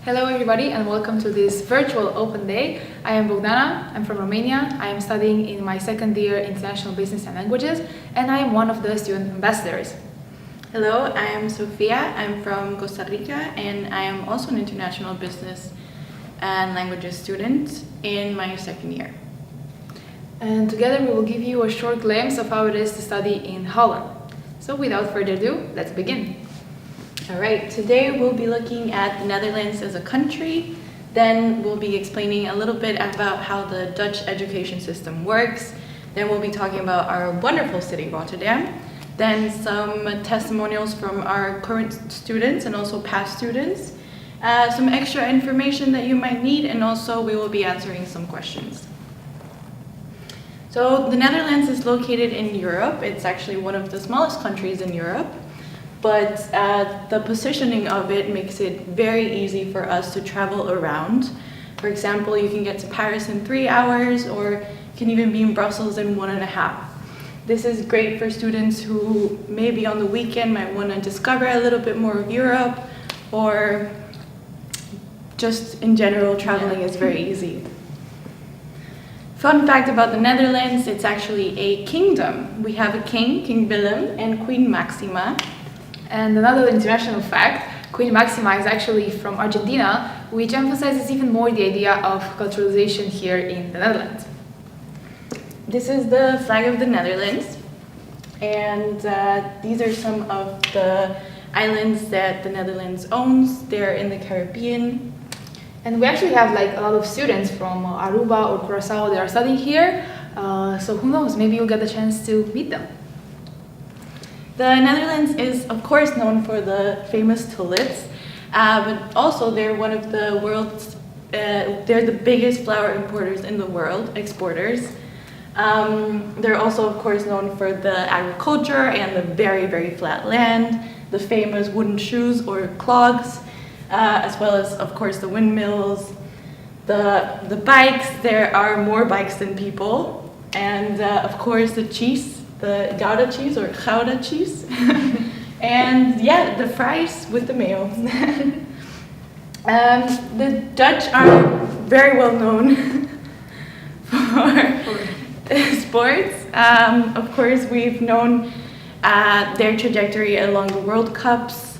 Hello everybody and welcome to this virtual open day. I am Bogdana, I'm from Romania. I am studying in my second year International Business and Languages and I am one of the student ambassadors. Hello, I am Sofia. I'm from Costa Rica and I am also an International Business and Languages student in my second year. And together we will give you a short glimpse of how it is to study in Holland. So without further ado, let's begin. All right, today we'll be looking at the Netherlands as a country. Then we'll be explaining a little bit about how the Dutch education system works. Then we'll be talking about our wonderful city, Rotterdam. Then some testimonials from our current students and also past students. Some extra information that you might need, and also we will be answering some questions. So the Netherlands is located in Europe. It's actually one of the smallest countries in Europe. But the positioning of it makes it very easy for us to travel around. For example, you can get to Paris in 3 hours, or you can even be in Brussels in 1.5. This is great for students who maybe on the weekend might want to discover a little bit more of Europe, or just in general, traveling is very easy. Fun fact about the Netherlands, it's actually a kingdom. We have a king, King Willem, and Queen Maxima. And another international fact, Queen Maxima is actually from Argentina, which emphasizes even more the idea of culturalization here in the Netherlands. This is the flag of the Netherlands, and these are some of the islands that the Netherlands owns. They're in the Caribbean. And we actually have like a lot of students from Aruba or Curacao that are studying here, so who knows, maybe you'll get the chance to meet them. The Netherlands is, of course, known for the famous tulips, but also they're one of the world's, they're the biggest flower importers in the world, exporters. They're also, of course, known for the agriculture and the very, very flat land, the famous wooden shoes or clogs, as well as, of course, the windmills, the bikes. There are more bikes than people, and of course, the cheese. The Gouda cheese or Gouda cheese, and yeah, the fries with the mayo. The Dutch are very well known for sports. Of course, we've known their trajectory along the World Cups.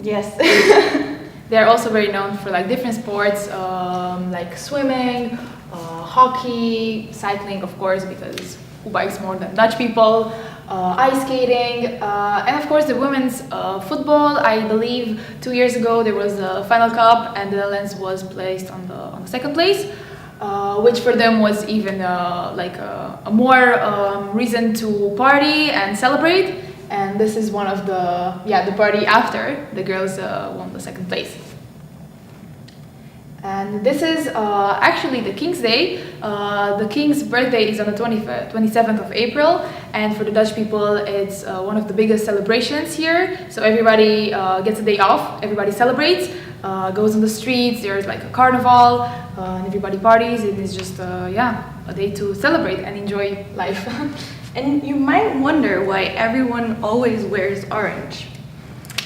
Yes. They're also very known for like different sports, like swimming, hockey, cycling, of course, because who bikes more than Dutch people, ice skating, and of course the women's football. I believe 2 years ago there was a final cup and the Netherlands was placed on the second place, which for them was even like a more reason to party and celebrate. And this is one of the party after the girls won the second place. And this is actually the King's Day. The King's birthday is on the 27th of April, and for the Dutch people it's one of the biggest celebrations here. So everybody gets a day off, everybody celebrates, goes on the streets, there's like a carnival, and everybody parties. It is just a day to celebrate and enjoy life. And you might wonder why everyone always wears orange.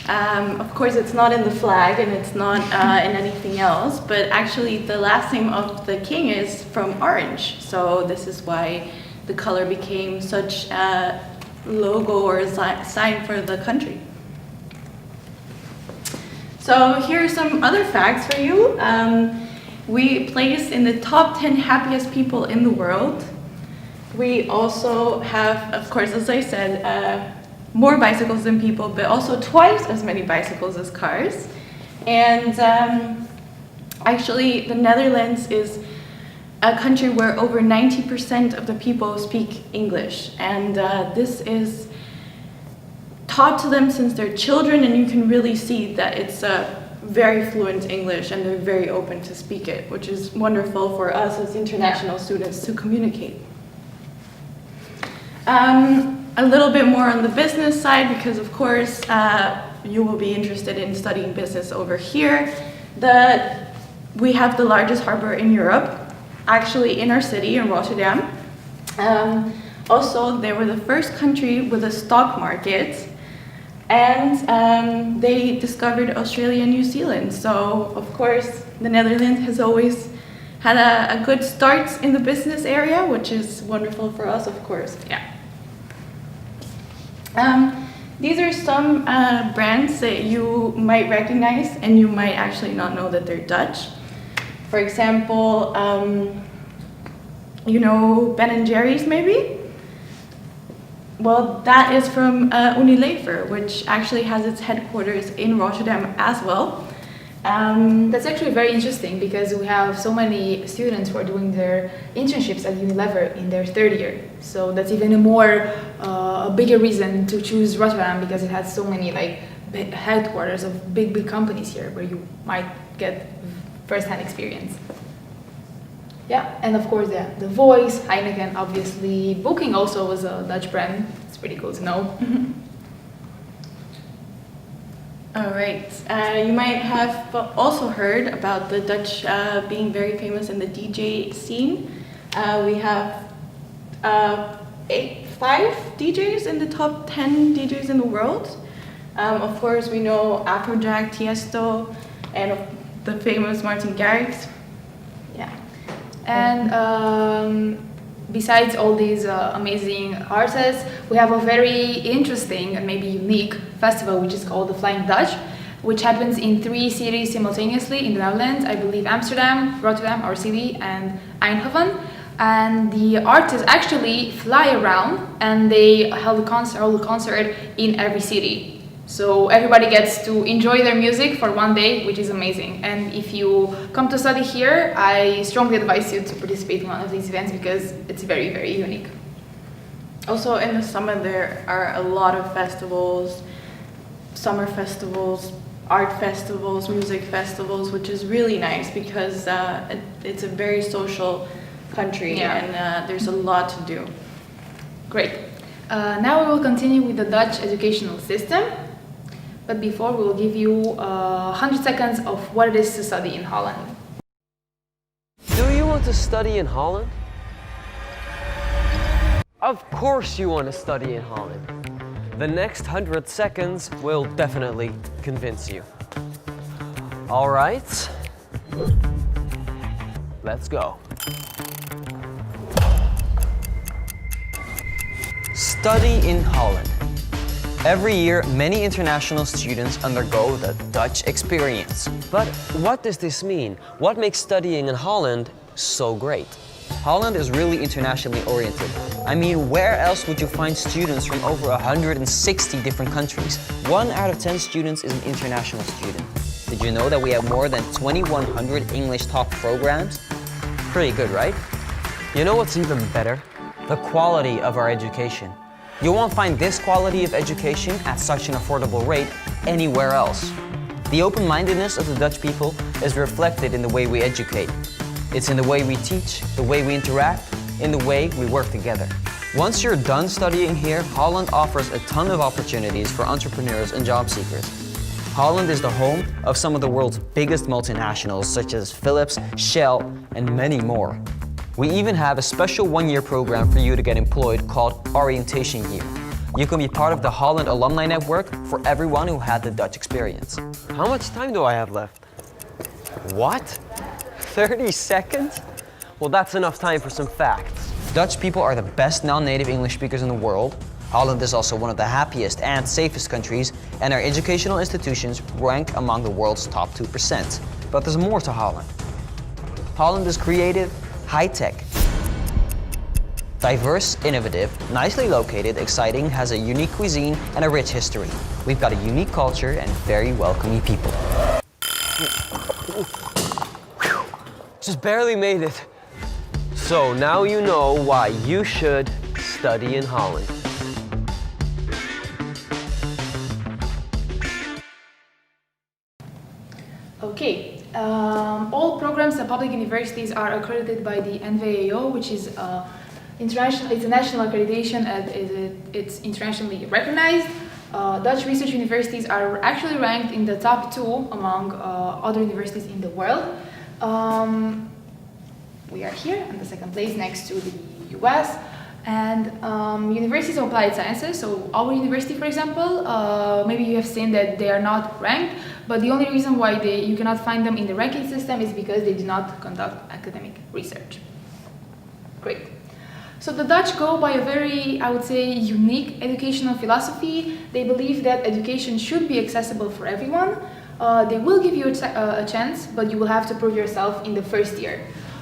Of course, it's not in the flag and it's not in anything else, but actually the last name of the king is from orange. So this is why the color became such a logo or a sign for the country. So here are some other facts for you. We placed in the top 10 happiest people in the world. We also have, of course, as I said, more bicycles than people, but also twice as many bicycles as cars. And actually, the Netherlands is a country where over 90% of the people speak English. And this is taught to them since they're children, and you can really see that it's very fluent English, and they're very open to speak it, which is wonderful for us as international students to communicate. A little bit more on the business side, because of course you will be interested in studying business over here. We have the largest harbor in Europe, actually in our city, in Rotterdam. Also, they were the first country with a stock market. And they discovered Australia and New Zealand. So, of course, the Netherlands has always had a good start in the business area, which is wonderful for us, of course. Yeah. These are some brands that you might recognize, and you might actually not know that they're Dutch. For example, you know Ben & Jerry's maybe? Well, that is from Unilever, which actually has its headquarters in Rotterdam as well. That's actually very interesting because we have so many students who are doing their internships at Unilever in their third year. So that's even a bigger reason to choose Rotterdam, because it has so many like headquarters of big companies here where you might get first-hand experience. Yeah, and of course, yeah, The Voice, Heineken, obviously. Booking also was a Dutch brand. It's pretty cool to know. All right. You might have also heard about the Dutch being very famous in the DJ scene. We have 5 DJs in the top 10 DJs in the world. Of course, we know Afrojack, Tiesto, and the famous Martin Garrix. Yeah. And besides all these amazing artists, we have a very interesting and maybe unique festival which is called the Flying Dutch, which happens in 3 cities simultaneously in the Netherlands. I believe Amsterdam, Rotterdam, our city, and Eindhoven. And the artists actually fly around and they hold a concert in every city. So everybody gets to enjoy their music for one day, which is amazing. And if you come to study here, I strongly advise you to participate in one of these events because it's very, very unique. Also in the summer there are a lot of festivals, summer festivals, art festivals, music festivals, which is really nice because it's a very social country. Yeah. And there's a lot to do. Great. Now we will continue with the Dutch educational system. But before, we will give you 100 seconds of what it is to study in Holland. Do you want to study in Holland? Of course you want to study in Holland. The next 100 seconds will definitely convince you. All right, let's go. Study in Holland. Every year, many international students undergo the Dutch experience. But what does this mean? What makes studying in Holland so great? Holland is really internationally oriented. I mean, where else would you find students from over 160 different countries? 1 out of 10 students is an international student. Did you know that we have more than 2,100 English talk programs? Pretty good, right? You know what's even better? The quality of our education. You won't find this quality of education at such an affordable rate anywhere else. The open-mindedness of the Dutch people is reflected in the way we educate. It's in the way we teach, the way we interact, in the way we work together. Once you're done studying here, Holland offers a ton of opportunities for entrepreneurs and job seekers. Holland is the home of some of the world's biggest multinationals such as Philips, Shell, and many more. We even have a special 1-year program for you to get employed called Orientation Year. You can be part of the Holland Alumni Network for everyone who had the Dutch experience. How much time do I have left? What? 30 seconds? Well, that's enough time for some facts. Dutch people are the best non-native English speakers in the world. Holland is also one of the happiest and safest countries, and our educational institutions rank among the world's top 2%. But there's more to Holland. Holland is creative, high-tech, diverse, innovative, nicely located, exciting, has a unique cuisine and a rich history. We've got a unique culture and very welcoming people. Just barely made it. So now you know why you should study in Holland. Okay. All programs at public universities are accredited by the NVAO, which is international. It's a national accreditation and it's internationally recognized. Dutch research universities are actually ranked in the top 2 among other universities in the world. We are here in the 2nd place next to the US, And universities of applied sciences, so our university, for example, maybe you have seen that they are not ranked, but the only reason why you cannot find them in the ranking system is because they do not conduct academic research. Great. So the Dutch go by a very, I would say, unique educational philosophy. They believe that education should be accessible for everyone. They will give you a chance, but you will have to prove yourself in the first year,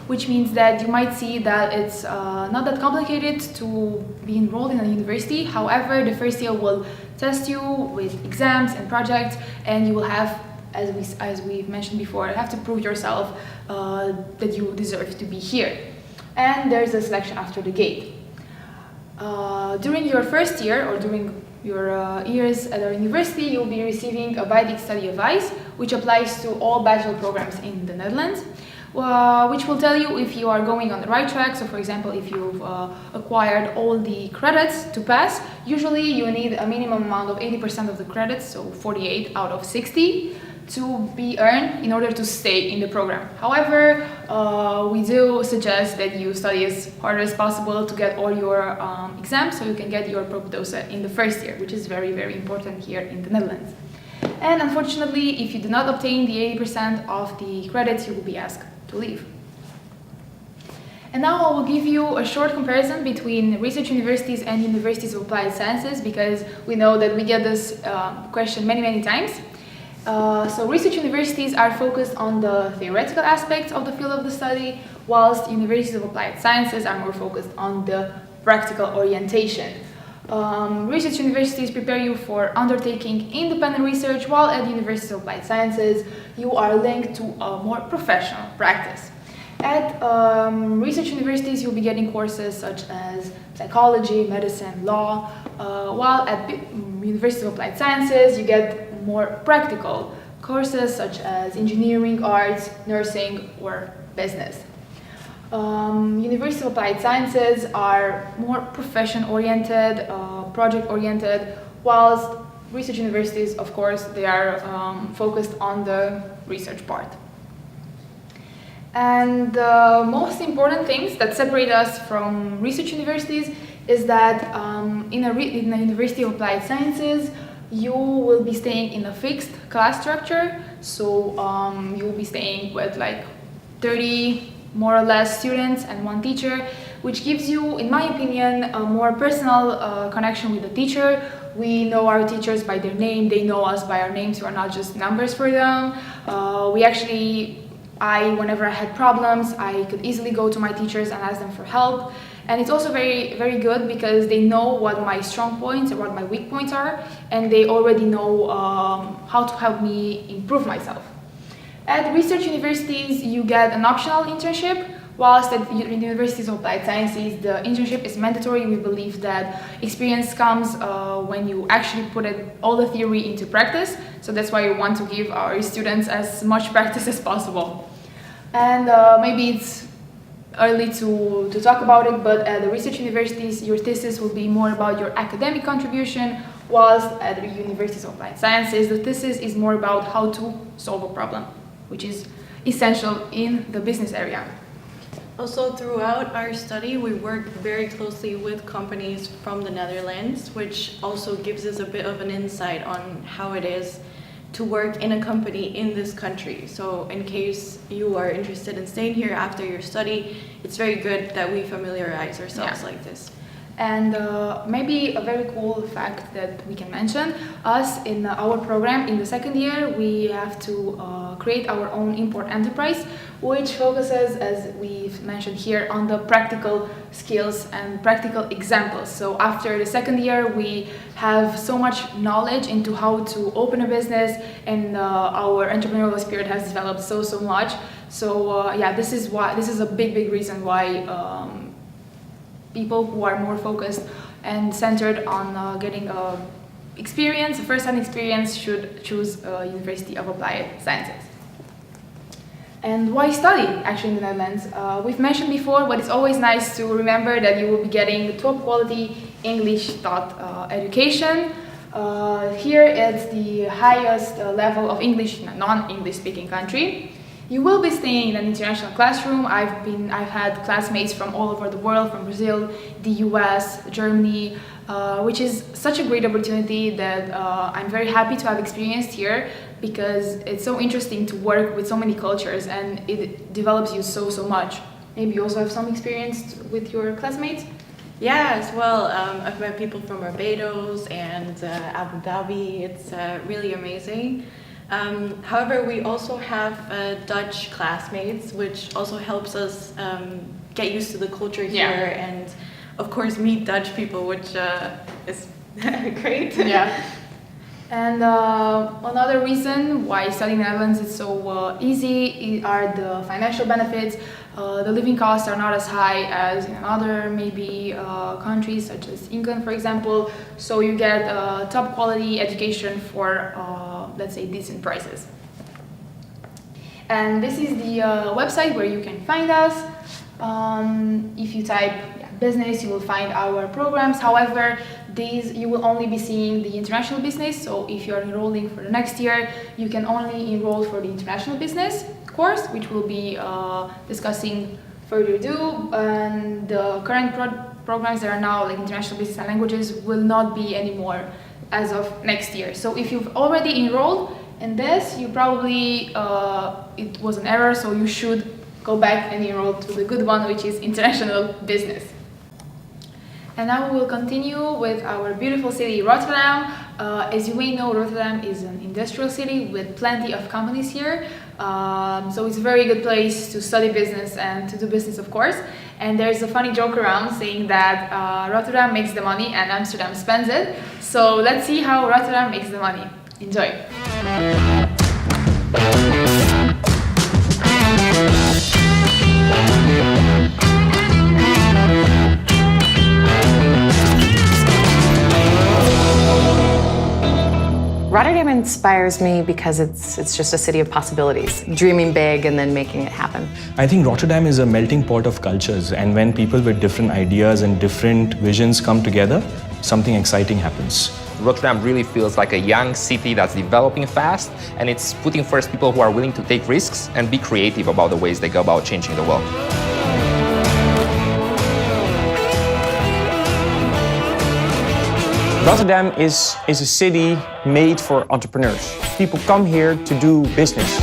which means that you might see that it's not that complicated to be enrolled in a university. However, the first year will test you with exams and projects, and you will have, as we've mentioned before, have to prove yourself that you deserve to be here. And there's a selection after the gate. During your first year, or during your years at our university, you'll be receiving a basic study advice, which applies to all bachelor programs in the Netherlands, which will tell you if you are going on the right track. So for example, if you've acquired all the credits to pass, usually you need a minimum amount of 80% of the credits, so 48 out of 60, to be earned in order to stay in the program. However, we do suggest that you study as hard as possible to get all your exams, so you can get your propedosa in the first year, which is very, very important here in the Netherlands. And unfortunately, if you do not obtain the 80% of the credits, you will be asked to leave. And now I will give you a short comparison between research universities and universities of applied sciences, because we know that we get this question many, many times. So research universities are focused on the theoretical aspects of the field of the study, whilst universities of applied sciences are more focused on the practical orientation. Research universities prepare you for undertaking independent research, while at universities of applied sciences you are linked to a more professional practice. At research universities you'll be getting courses such as psychology, medicine, law, while at universities of applied sciences you get more practical courses such as engineering, arts, nursing, or business. University of Applied Sciences are more profession-oriented, project-oriented, whilst research universities, of course, they are focused on the research part. And the most important things that separate us from research universities is that in a University of Applied Sciences, you will be staying in a fixed class structure, so you will be staying with like 30 more or less students and one teacher, which gives you, in my opinion, a more personal connection with the teacher. We know our teachers by their name, they know us by our names, we are not just numbers for them. Whenever I had problems, I could easily go to my teachers and ask them for help. And it's also very, very good because they know what my strong points or what my weak points are, and they already know how to help me improve myself. At research universities, you get an optional internship, whilst at universities of applied sciences, the internship is mandatory. We believe that experience comes when you actually put all the theory into practice, so that's why we want to give our students as much practice as possible. And maybe it's early to talk about it, but at the research universities, your thesis will be more about your academic contribution, whilst at the universities of applied sciences, the thesis is more about how to solve a problem, which is essential in the business area. Also, throughout our study, we work very closely with companies from the Netherlands, which also gives us a bit of an insight on how it is to work in a company in this country. So in case you are interested in staying here after your study, it's very good that we familiarize ourselves like this. And maybe a very cool fact that we can mention, us in our program in the second year, we have to create our own import enterprise, which focuses, as we've mentioned here, on the practical skills and practical examples. So after the second year, we have so much knowledge into how to open a business, and our entrepreneurial spirit has developed so much. So this is a big reason why people who are more focused and centered on getting experience, first-hand experience, should choose University of Applied Sciences. And why study actually in the Netherlands? We've mentioned before, but it's always nice to remember that you will be getting top quality English taught education. Here it's the highest level of English in a non-English speaking country. You will be staying in an international classroom. I've had classmates from all over the world, from Brazil, the US, Germany, which is such a great opportunity that I'm very happy to have experienced here, because it's so interesting to work with so many cultures and it develops you so much. Maybe you also have some experience with your classmates? Yeah, as well. I've met people from Barbados and Abu Dhabi. It's really amazing. However, we also have Dutch classmates, which also helps us get used to the culture here and, of course, meet Dutch people, which is great. Yeah. And another reason why studying in the Netherlands is so easy are the financial benefits. The living costs are not as high as in other maybe countries such as England, for example. So you get top quality education for, let's say, decent prices. And this is the website where you can find us. If you type business, you will find our programs. However, these you will only be seeing the international business. So if you're enrolling for the next year, you can only enroll for the international business course, which we'll be discussing further ado. And the current programs that are now like international business and languages will not be anymore as of next year. So if you've already enrolled in this, you probably it was an error, so you should go back and enroll to the good one, which is international business. And now we will continue with our beautiful city, Rotterdam. As you may know, Rotterdam is an industrial city with plenty of companies here. So it's a very good place to study business and to do business, of course. And there's a funny joke around saying that Rotterdam makes the money and Amsterdam spends it. So let's see how Rotterdam makes the money. Enjoy. Rotterdam inspires me because it's just a city of possibilities, dreaming big and then making it happen. I think Rotterdam is a melting pot of cultures, and when people with different ideas and different visions come together, something exciting happens. Rotterdam really feels like a young city that's developing fast, and it's putting first people who are willing to take risks and be creative about the ways they go about changing the world. Rotterdam is a city made for entrepreneurs. People come here to do business.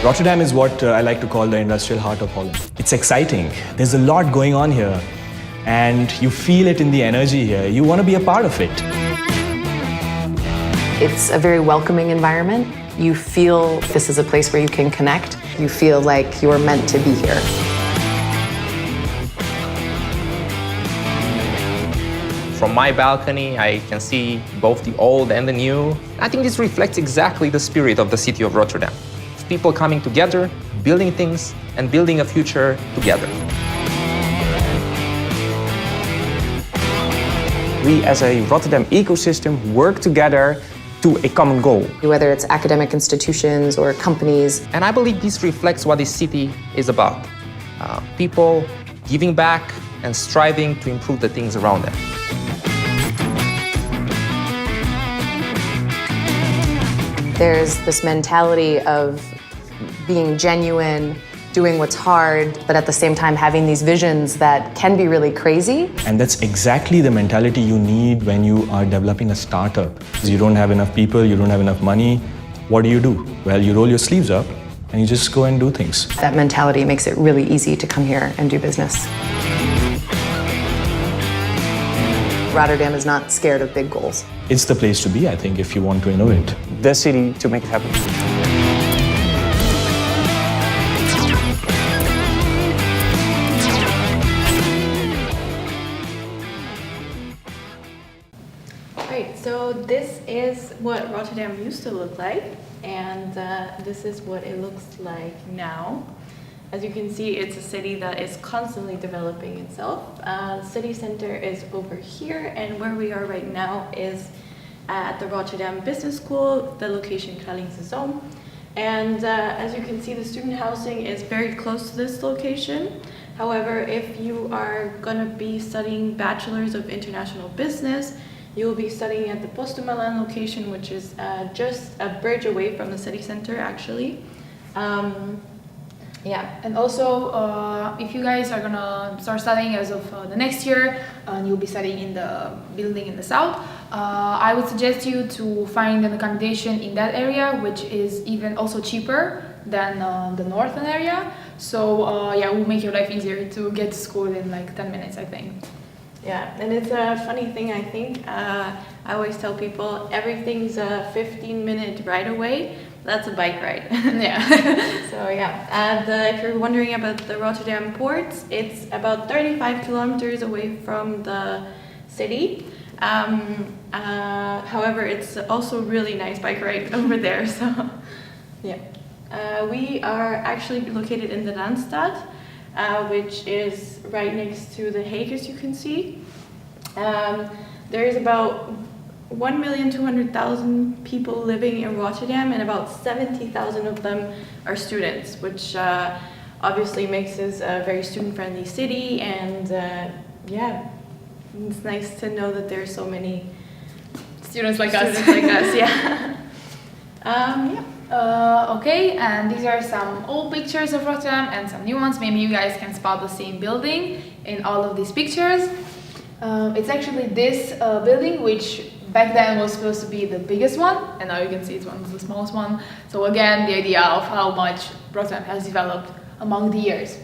Rotterdam is what I like to call the industrial heart of Holland. It's exciting. There's a lot going on here, and you feel it in the energy here. You want to be a part of it. It's a very welcoming environment. You feel this is a place where you can connect. You feel like you are meant to be here. From my balcony, I can see both the old and the new. I think this reflects exactly the spirit of the city of Rotterdam. It's people coming together, building things, and building a future together. We as a Rotterdam ecosystem work together to a common goal. Whether it's academic institutions or companies. And I believe this reflects what this city is about. People giving back and striving to improve the things around them. There's this mentality of being genuine, doing what's hard, but at the same time having these visions that can be really crazy. And that's exactly the mentality you need when you are developing a startup. You don't have enough people, you don't have enough money. What do? Well, you roll your sleeves up and you just go and do things. That mentality makes it really easy to come here and do business. Rotterdam is not scared of big goals. It's the place to be, I think, if you want to innovate. The city to make it happen. Great, so this is what Rotterdam used to look like, and this is what it looks like now. As you can see, it's a city that is constantly developing itself. The city center is over here, and where we are right now is at the Rotterdam Business School, the location Kralingse. And as you can see, the student housing is very close to this location. However, if you are going to be studying Bachelors of International Business, You'll be studying at the Postemilan location, which is just a bridge away from the city center, actually. Yeah, and also if you guys are gonna start studying as of the next year, and you'll be studying in the building in the south, I would suggest you to find an accommodation in that area, which is even also cheaper than the northern area. So yeah, it will make your life easier to get to school in like 10 minutes, I think. Yeah, and it's a funny thing, I think. I always tell people everything's a 15-minute ride away. That's a bike ride. Yeah. So yeah, and if you're wondering about the Rotterdam port, it's about 35 kilometers away from the city. However, it's also really nice bike ride over there. So yeah, we are actually located in the Randstad, which is right next to the Hague, as you can see. There is about 1,200,000 people living in Rotterdam, and about 70,000 of them are students, which obviously makes us a very student-friendly city. And yeah, it's nice to know that there's so many Students like us. Yeah. Yeah. Okay, and these are some old pictures of Rotterdam and some new ones. Maybe you guys can spot the same building in all of these pictures. It's actually this building, which back then was supposed to be the biggest one, and now you can see it's one of the smallest one. So again, the idea of how much Rotterdam has developed among the years.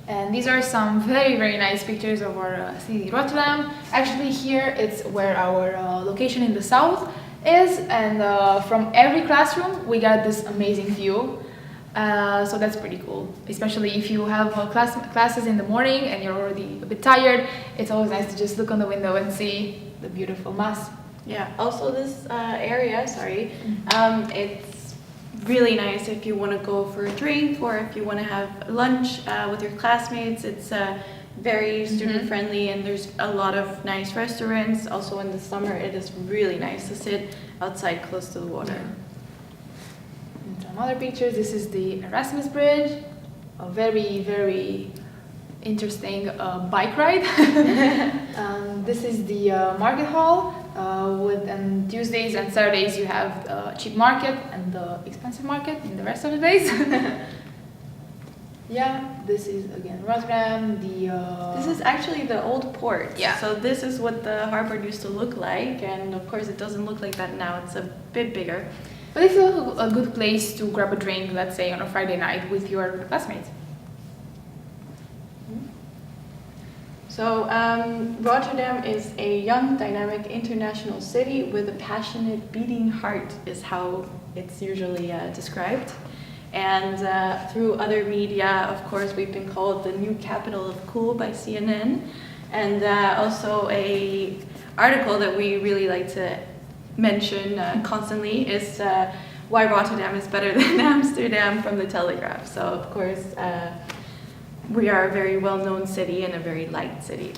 And these are some very, very nice pictures of our city, Rotterdam. Actually, here it's where our location in the south is, and from every classroom we got this amazing view. So that's pretty cool, especially if you have classes in the morning and you're already a bit tired. It's always nice to just look on the window and see the beautiful Maas. Yeah, also this area, it's really nice if you want to go for a drink or if you want to have lunch with your classmates. It's very student-friendly, and there's a lot of nice restaurants. Also in the summer, it is really nice to sit outside close to the water. And some other pictures. This is the Erasmus Bridge, a very, very interesting bike ride. This is the market hall. And Tuesdays and Saturdays you have the cheap market and the expensive market in the rest of the days. Yeah, this is again Rotterdam. This is actually the old port. Yeah. So this is what the harbor used to look like, and of course it doesn't look like that now. It's a bit bigger. But it's also a good place to grab a drink, let's say on a Friday night with your classmates. So Rotterdam is a young, dynamic, international city with a passionate, beating heart, is how it's usually described. And through other media, of course, we've been called the new capital of cool by CNN. And also a article that we really like to mention constantly is why Rotterdam is better than Amsterdam from the Telegraph. So of course, we are a very well-known city and a very liked city.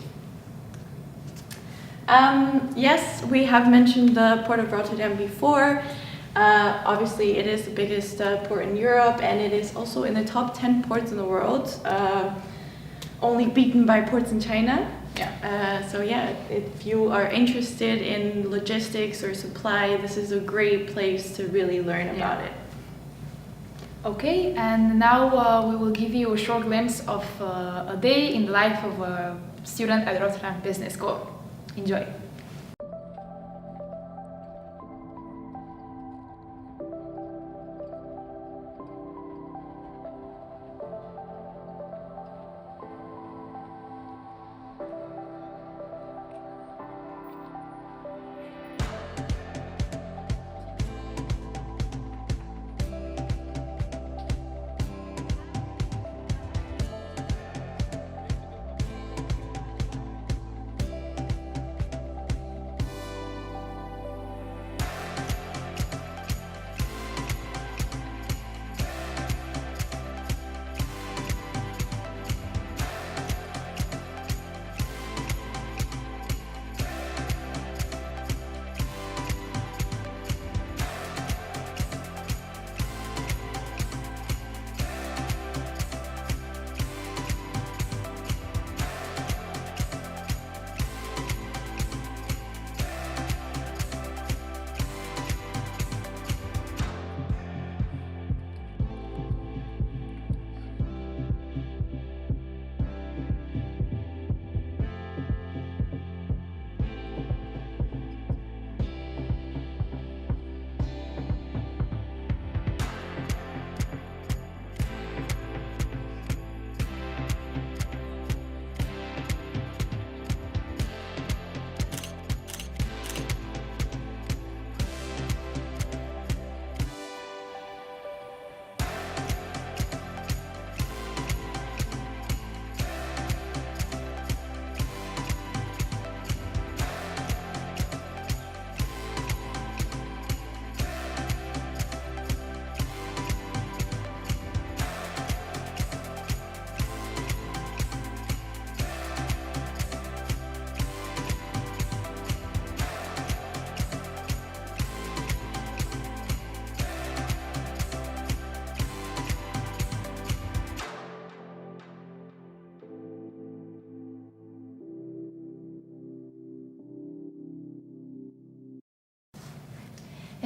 Yes, we have mentioned the port of Rotterdam before. Obviously, it is the biggest port in Europe, and it is also in the top 10 ports in the world, only beaten by ports in China. Yeah. So yeah, if you are interested in logistics or supply, this is a great place to really learn about it. Okay, and now we will give you a short glimpse of a day in the life of a student at Rotterdam Business School. Enjoy!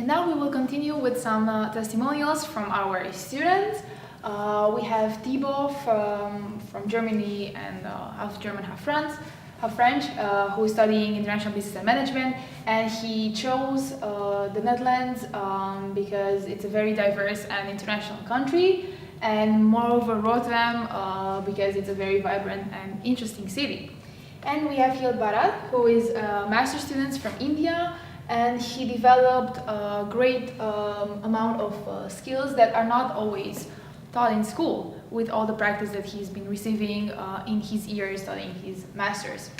And now we will continue with some testimonials from our students. We have Thibaut from Germany and half German, half French, who is studying international business and management, and he chose the Netherlands because it's a very diverse and international country, and moreover Rotterdam because it's a very vibrant and interesting city. And we have Hild Bharat, who is a master's student from India, and he developed a great amount of skills that are not always taught in school, with all the practice that he's been receiving in his years studying his master's.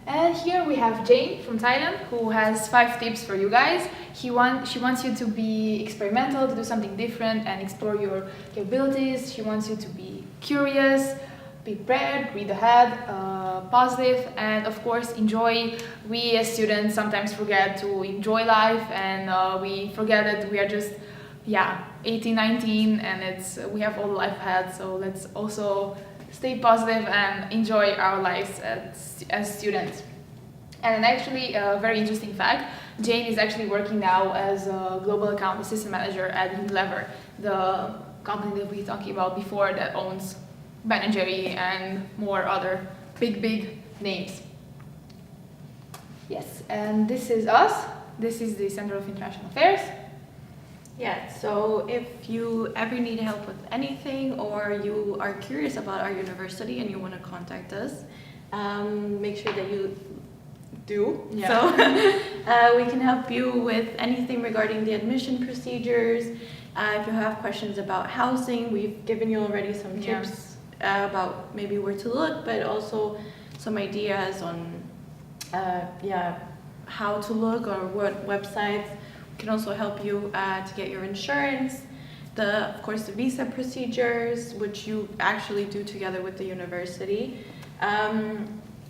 And here we have Jane from Thailand, who has 5 tips for you guys. She wants you to be experimental, to do something different and explore your capabilities. She wants you to be curious, be prepared, read ahead, positive, and of course enjoy. We as students sometimes forget to enjoy life, and we forget that we are just 18, 19, and we have all the life ahead. So let's also stay positive and enjoy our lives as students. And actually, a very interesting fact, Jane is actually working now as a global account assistant manager at Unilever, the company that we were talking about before that owns Ben & Jerry and more other big names. Yes, and this is us. This is the Center of International Affairs. Yeah, so if you ever need help with anything or you are curious about our university and you want to contact us, make sure that you do. Yeah. So we can help you with anything regarding the admission procedures. If you have questions about housing, we've given you already some tips about maybe where to look, but also some ideas on how to look or what websites can also help you to get your insurance. Of course, the visa procedures, which you actually do together with the university.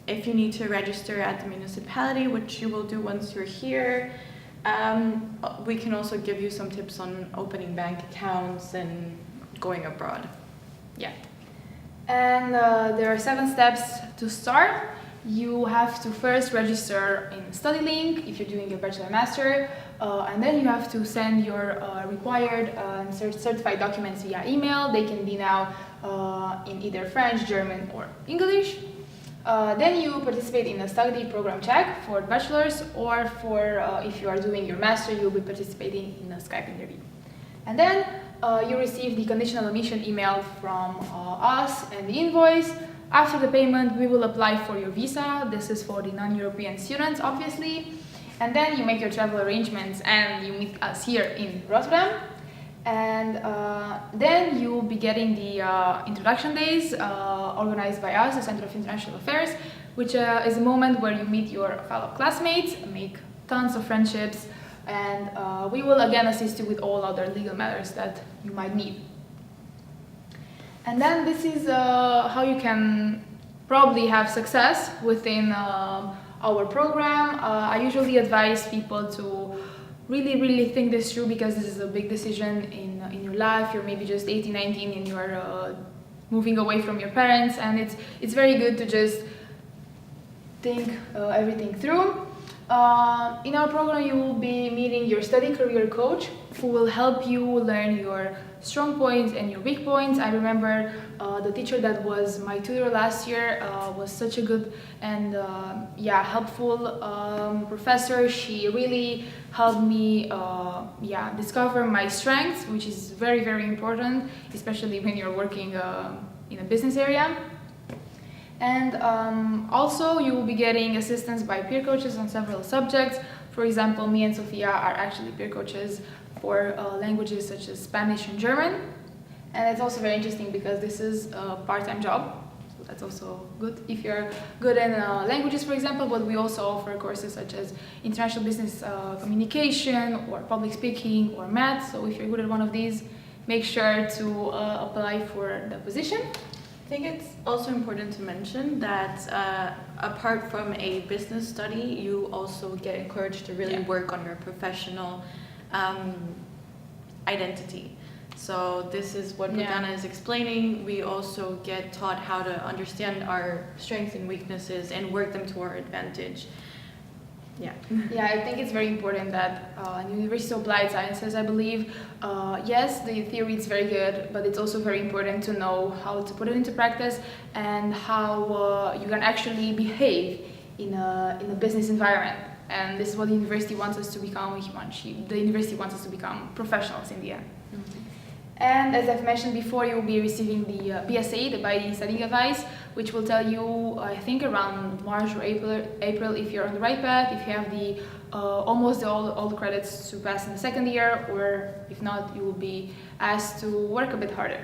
If you need to register at the municipality, which you will do once you're here. We can also give you some tips on opening bank accounts and going abroad. Yeah. And there are 7 steps to start. You have to first register in StudyLink if you're doing your bachelor master, and then you have to send your required certified documents via email. They can be now in either French, German, or English. Then you participate in a study program check for bachelors, or for if you are doing your master, you'll be participating in a Skype interview. And then you receive the conditional admission email from us and the invoice. After the payment, we will apply for your visa. This is for the non-European students, obviously. And then you make your travel arrangements and you meet us here in Rotterdam. And then you will be getting the introduction days organized by us, the Center of International Affairs, which is a moment where you meet your fellow classmates, make tons of friendships, and we will again assist you with all other legal matters that you might need. And then this is how you can probably have success within our program. I usually advise people to really think this through, because this is a big decision in your life. You're maybe just 18, 19 and you're moving away from your parents, and it's very good to just think everything through. In our program, you will be meeting your study career coach, who will help you learn your strong points and your weak points. I remember the teacher that was my tutor last year was such a good and helpful professor. She really helped me discover my strengths, which is very important, especially when you're working in a business area. And also you will be getting assistance by peer coaches on several subjects. For example, me and Sofia are actually peer coaches for languages such as Spanish and German. And it's also very interesting because this is a part-time job. So that's also good if you're good in languages, for example, but we also offer courses such as international business communication or public speaking or math. So if you're good at one of these, make sure to apply for the position. I think it's also important to mention that apart from a business study, you also get encouraged to really work on your professional identity. So this is what Bogdana is explaining. We also get taught how to understand our strengths and weaknesses and work them to our advantage. Yeah. Yeah, I think it's very important that in University of Applied Sciences, I believe, yes, the theory is very good, but it's also very important to know how to put it into practice and how you can actually behave in a business environment. And this is what the university wants us to become. The university wants us to become professionals in the end. Mm-hmm. And as I've mentioned before, you will be receiving the BSA, the Binding Studying Advice, which will tell you, I think, around March or April if you're on the right path, if you have the almost all the credits to pass in the second year, or if not, you will be asked to work a bit harder.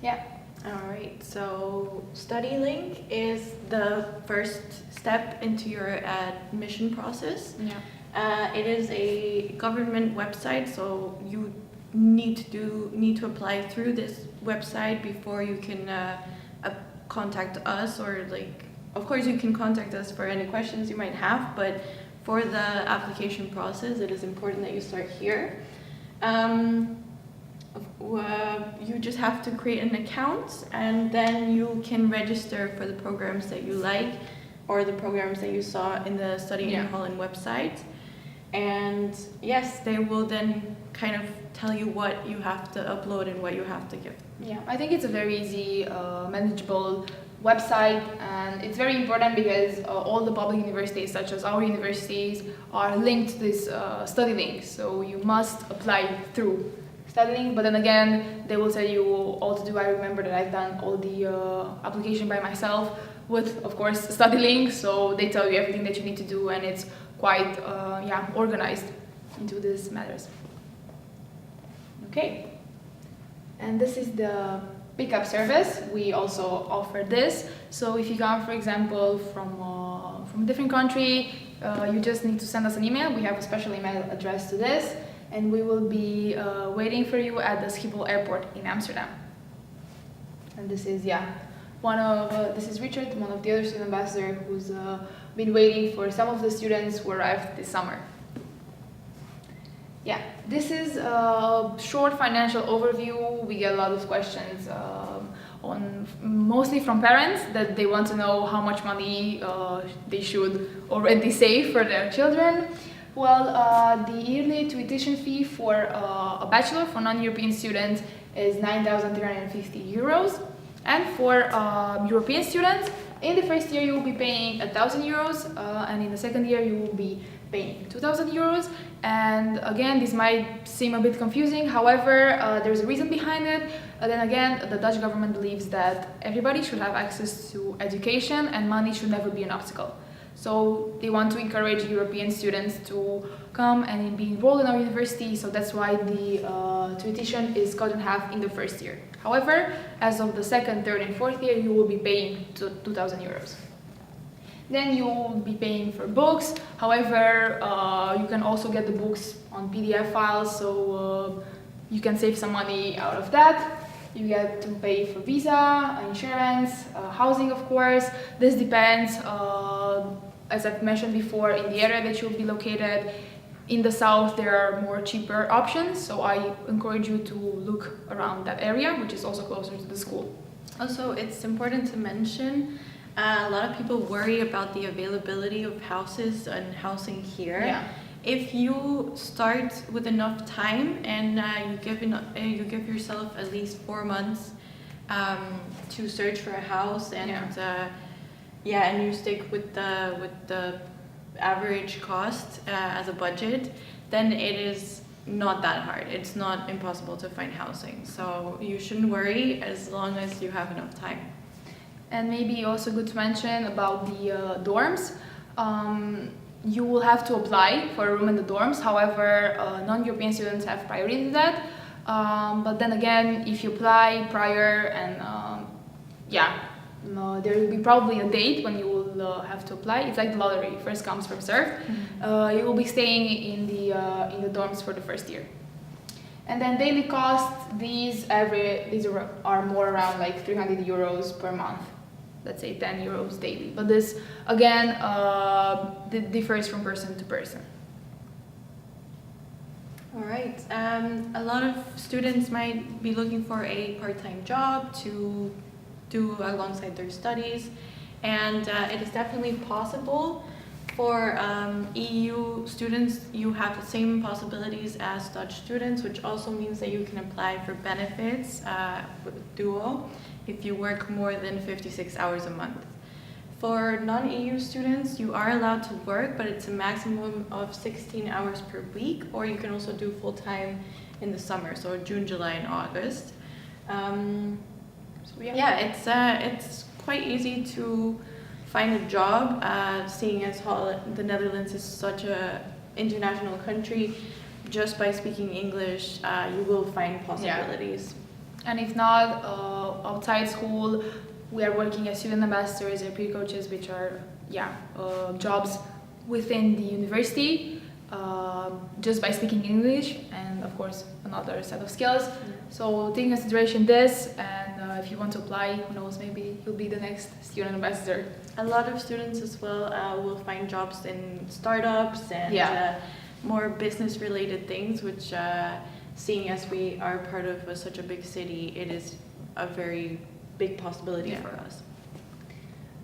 Yeah. All right, so StudyLink is the first step into your admission process. Yeah. It is a government website, so you need to apply through this website before you can contact us, or like, of course you can contact us for any questions you might have, but for the application process, it is important that you start here. You just have to create an account, and then you can register for the programs that you like, or the programs that you saw in the Study in Holland website. And yes, they will then kind of tell you what you have to upload and what you have to give. Yeah, I think it's a very easy, manageable website, and it's very important because all the public universities, such as our universities, are linked to this StudyLink. So you must apply through StudyLink, but then again, they will tell you all to do. I remember that I've done all the application by myself with, of course, StudyLink. So they tell you everything that you need to do, and it's quite organized into these matters. Okay, and this is the pickup service. We also offer this. So if you come, for example, from a different country, you just need to send us an email. We have a special email address to this, and we will be waiting for you at the Schiphol airport in Amsterdam. And this is this is Richard, one of the other student ambassadors, who's been waiting for some of the students who arrived this summer. Yeah, this is a short financial overview. We get a lot of questions mostly from parents, that they want to know how much money they should already save for their children. Well, the yearly tuition fee for a bachelor for non-European students is 9,350 euros. And for European students, in the first year you will be paying 1,000 euros, and in the second year you will be paying 2,000 euros. And again, this might seem a bit confusing, however, there's a reason behind it. Then again, the Dutch government believes that everybody should have access to education, and money should never be an obstacle. So they want to encourage European students to come and be enrolled in our university, so that's why the tuition is cut in half in the first year. However, as of the second, third and fourth year, you will be paying 2,000 euros. Then you will be paying for books. However, you can also get the books on PDF files, so you can save some money out of that. You get to pay for visa, insurance, housing, of course. This depends, as I've mentioned before, in the area that you'll be located. In the south, there are more cheaper options, so I encourage you to look around that area, which is also closer to the school. Also, it's important to mention, a lot of people worry about the availability of houses and housing here. Yeah. If you start with enough time and you give yourself at least 4 months to search for a house, and and you stick with the average cost as a budget, then it is not that hard. It's not impossible to find housing. So you shouldn't worry as long as you have enough time. And maybe also good to mention about the dorms. You will have to apply for a room in the dorms. However, non-European students have priority to that. But then again, if you apply prior, and there will be probably a date when you will have to apply. It's like the lottery, first comes, first served. You will be staying in the dorms for the first year. And then daily costs, these are more around like 300 euros per month. Let's say 10 euros daily. But this, again, differs from person to person. All right. A lot of students might be looking for a part-time job to do alongside their studies. And it is definitely possible For EU students, you have the same possibilities as Dutch students, which also means that you can apply for benefits with Duo if you work more than 56 hours a month. For non-EU students, you are allowed to work, but it's a maximum of 16 hours per week, or you can also do full-time in the summer, so June, July, and August. It's quite easy to find a job, seeing as the Netherlands is such an international country. Just by speaking English, you will find possibilities. Yeah. And if not, outside school, we are working as student ambassadors or peer coaches, which are jobs within the university, just by speaking English, and of course another set of skills. So take into consideration this, and if you want to apply, who knows, maybe you'll be the next student ambassador. A lot of students as well will find jobs in startups and more business related things, which seeing as we are part of such a big city, it is a very big possibility for us.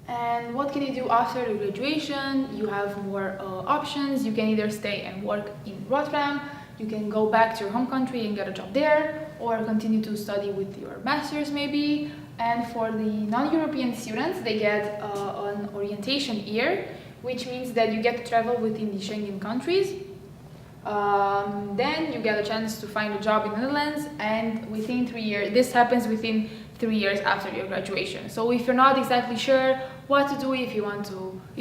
And what can you do after the graduation? You have more options. You can either stay and work in Rotterdam, you can go back to your home country and get a job there, or continue to study with your master's maybe. And for the non-European students, they get an orientation year, which means that you get to travel within the Schengen countries. Then you get a chance to find a job in the Netherlands, and within 3 years, this happens within 3 years after your graduation. So if you're not exactly sure what to do, if you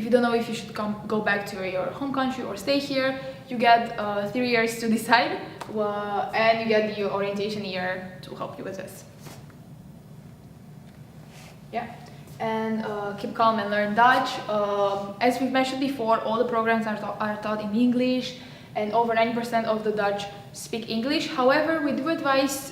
don't know if you should go back to your home country or stay here, you get 3 years to decide, and you get the orientation year to help you with this. Yeah, and keep calm and learn Dutch. As we've mentioned before, all the programs are taught in English, and over 90% of the Dutch speak English. However, we do advise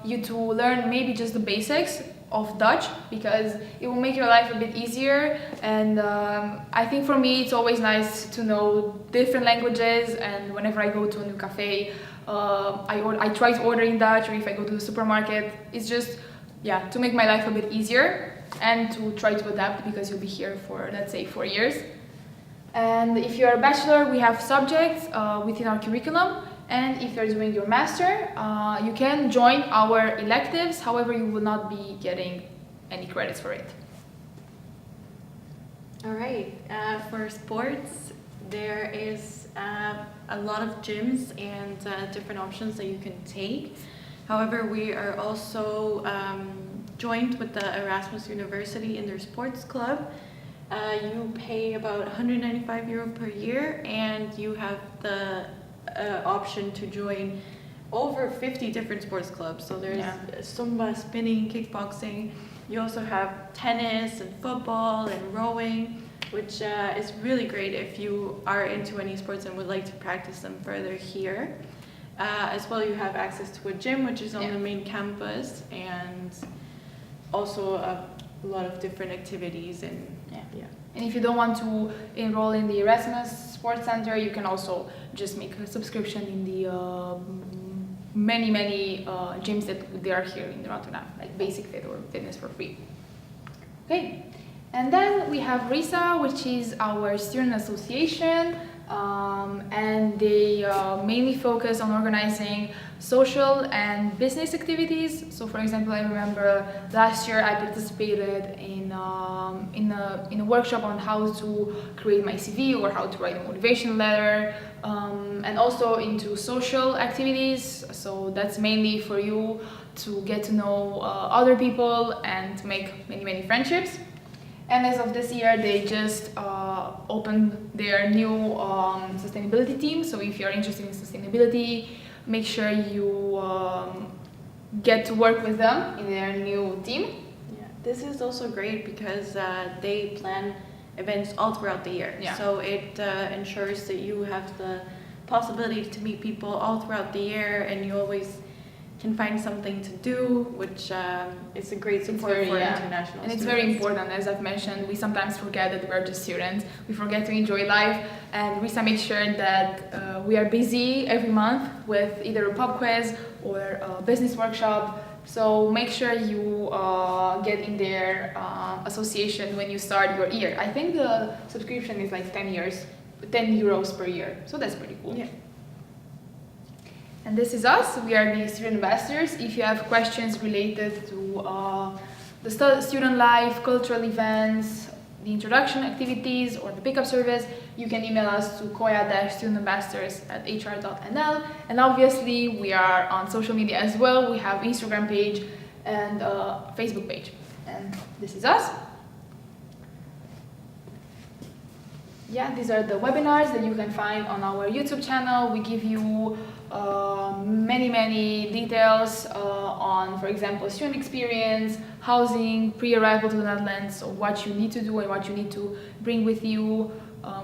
you to learn maybe just the basics of Dutch, because it will make your life a bit easier. And I think for me, it's always nice to know different languages, and whenever I go to a new cafe, I try to order in Dutch, or if I go to the supermarket, it's just to make my life a bit easier and to try to adapt, because you'll be here for, let's say, 4 years. And if you're a bachelor, we have subjects within our curriculum. And if you're doing your master, you can join our electives. However, you will not be getting any credits for it. All right. For sports, there is a lot of gyms and different options that you can take. However, we are also joined with the Erasmus University in their sports club. You pay about €195 per year, and you have the option to join over 50 different sports clubs. So there's Zumba, spinning, kickboxing. You also have tennis and football and rowing, which is really great if you are into any sports and would like to practice them further here. As well, you have access to a gym, which is on the main campus, and also a lot of different activities. And and if you don't want to enroll in the Erasmus Sports Center, you can also just make a subscription in the many gyms that they are here in Rotterdam, like Basic Fit or Fitness for Free. Okay, and then we have RISA, which is our student association, and they mainly focus on organizing social and business activities. So, for example, I remember last year I participated in a workshop on how to create my CV or how to write a motivation letter, and also into social activities. So that's mainly for you to get to know other people and to make many friendships. And as of this year, they just opened their new sustainability team. So if you're interested in sustainability, make sure you get to work with them in their new team. Yeah, this is also great because they plan events all throughout the year. Yeah. So it ensures that you have the possibility to meet people all throughout the year, and you always can find something to do, which is a great support for international and it's students. very important. As I've mentioned, we sometimes forget that we're just students. We forget to enjoy life, and RISA makes sure that we are busy every month with either a pub quiz or a business workshop So make sure you get in their association when you start your year. I think the subscription is like 10 euros per year. So that's pretty cool. Yeah. And this is us. We are the student ambassadors. If you have questions related to the student life, cultural events, the introduction activities, or the pickup service, you can email us to koya-studentambassadors@hr.nl. And obviously, we are on social media as well. We have Instagram page and Facebook page. And this is us. Yeah, these are the webinars that you can find on our YouTube channel. We give you many details on, for example, student experience, housing, pre-arrival to the Netherlands, so what you need to do and what you need to bring with you,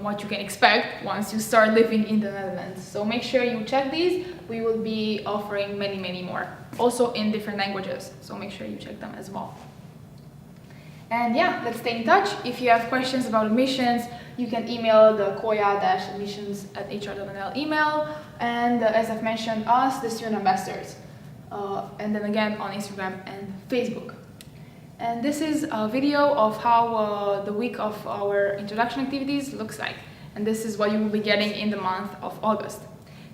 what you can expect once you start living in the Netherlands. So make sure you check these. We will be offering many more, also in different languages, so make sure you check them as well. And yeah, let's stay in touch. If you have questions about admissions, you can email the koya-admissions@hr.nl email, and as I've mentioned, us, the student ambassadors, and then again on Instagram and Facebook. And this is a video of how the week of our introduction activities looks like, and this is what you will be getting in the month of August.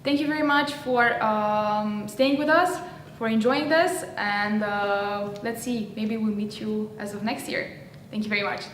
Thank you very much for staying with us, for enjoying this, and let's see, maybe we'll meet you as of next year. Thank you very much.